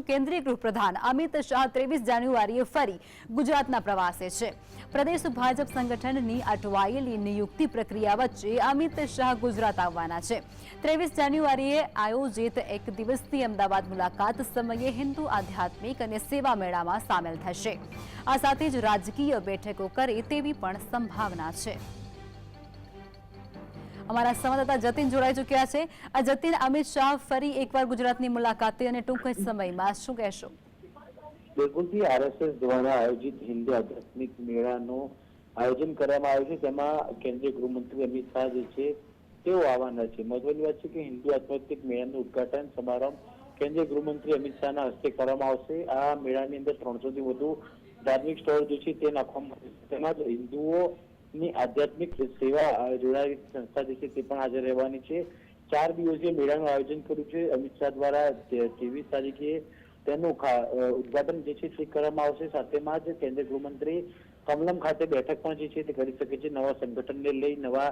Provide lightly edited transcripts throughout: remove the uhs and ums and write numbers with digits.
કેન્દ્રીય ગૃહપ્રધાન અમિત શાહ 23 જાન્યુઆરીએ ફરી ગુજરાતના પ્રવાસે છે। પ્રદેશ ભાજપ સંગઠનની અટવાયેલી નિયુક્તિ પ્રક્રિયા વચ્ચે અમિત શાહ ગુજરાત આવવાના છે। 23 જાન્યુઆરીએ આયોજિત એક દિવસની અમદાવાદ મુલાકાત સમયે હિન્દુ આધ્યાત્મિક અને સેવા મેળામાં સામેલ થશે। આ સાથે જ રાજકીય બેઠકો કરે તેવી પણ સંભાવના છે। हमारा संवाददाता जतिन जोड़ाई चुक्या है। जतिन, अमित शाह फरी एकवार गुजरातनी मुलाकाते अने टूंक समयमां शुं कहेशो? बिल्कुल थी आरएसएस द्वारा आयोजित हिंदू आध्यात्मिक मेळानुं आयोजन करवामां आव्युं छे। तेमां केंद्रीय गृहमंत्री अमित शाह जे छे तेओ आववाना छे। महत्वनी वात छे के हिंदू आध्यात्मिक मेळानुं उद्घाटन समारंभ केंद्रीय गृहमंत्री अमित शाहना हस्ते करवामां आवशे। आ मेळानी अंदर 300 थी वधु धार्मिक स्टॉल जे छे ते नाखवामां आवशे। तेमां हिंदुओ आध्यात्मिक सेवा जोड़ाયેલી संस्था जे छे ते पण हाजर रहेवानी छे। 4 दिवसीय मेळानुं आयोजन कर्युं छे अमित शाह द्वारा। 23 तारीखे तेनुं उद्घाटन जे छे ते करवामां आवशे। साथेमां ज केंद्रीय गृहमंत्री कमलम खाते बैठक पण जे छे ते करी शके छे। नवा संगठनने लई, नवा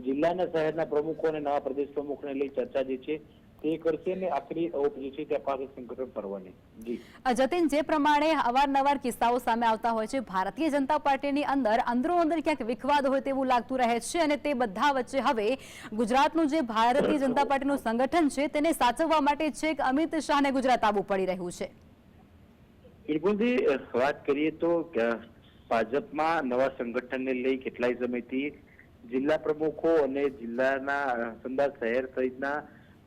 जिल्लाना शहेરના प्रमुखो અને નવા પ્રદેશ પ્રમુખને લઈ ચર્ચા જે છે તે કરશે અને આખરી ઓપ જે છે તે અપાશે સંગઠન કરવાની। જી જતીન, જે પ્રમાણે અવારનવાર કિસ્સાઓ સામે આવતા હોય છે, ભારતીય જનતા પાર્ટીની અંદર અંદરો-અંદર ક્યાંક વિખવાદ હોય તેવું લાગતું રહે છે અને તે બધા વચ્ચે હવે ગુજરાતનું જે ભારતીય જનતા પાર્ટીનું સંગઠન છે તેને સાચવવા માટે છેક અમિત શાહને ગુજરાત આવવું પડી રહ્યું છે। બિલકુલથી વાત કરીએ તો ભાજપમાં નવા સંગઠનને લઈ કેટલાય સમયથી જિલ્લા પ્રમુખો અને જિલ્લાના અમદાવાદ શહેર સહિતના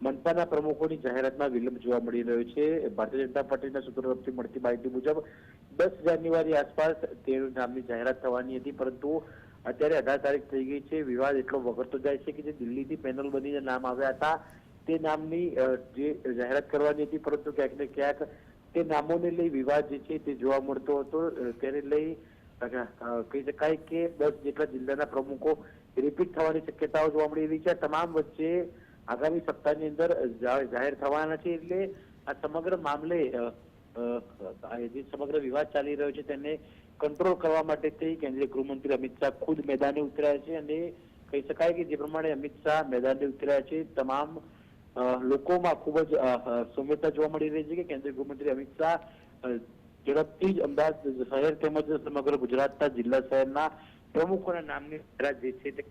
મનપાના પ્રમુખોની જાહેરાતમાં વિલંબ જોવા મળી રહ્યો છે। ભારતીય જનતા પાર્ટીના સૂત્રો તરફથી મળતી માહિતી મુજબ 10 જાન્યુઆરી આસપાસ તેનું નામની જાહેરાત થવાની હતી, પરંતુ અત્યારે 18 તારીખ થઈ ગઈ છે। વિવાદ એટલો વકરતો જાય છે કે જે દિલ્હીથી પેનલ બનીને નામ આવ્યા હતા તે નામની જે જાહેરાત કરવાની હતી, પરંતુ ક્યાંક ને ક્યાંક તે નામોને લઈ વિવાદ જે છે તે જોવા મળતો હતો। તેને લઈ કહી શકાય કે 10 જેટલા જિલ્લાના પ્રમુખો રિપીટ થવાની શક્યતાઓ જોવા મળી રહી છે। તમામ વચ્ચે આગામી સપ્તાહની અંદર જાહેર થવાના છે। એટલે આ સમગ્ર મામલે જે સમગ્ર વિવાદ ચાલી રહ્યો છે તેને કંટ્રોલ કરવા માટે કેન્દ્રીય ગૃહમંત્રી અમિત શાહ ખુદ મેદાને ઉતર્યા છે અને કહી શકાય કે જે પ્રમાણે અમિત શાહ મેદાને ઉતર્યા છે તમામ લોકોમાં ખૂબ જ સૌમ્યતા જોવા મળી રહી છે કે કેન્દ્રીય ગૃહમંત્રી અમિત શાહ ઝડપથી જ અમદાવાદ શહેર તેમજ સમગ્ર ગુજરાતના જિલ્લા શહેરના પ્રમુખોના નામની જાહેરાત જે છે તે।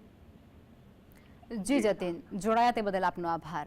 જી જતીન, જોડાયા તે બદલ આપનો આભાર।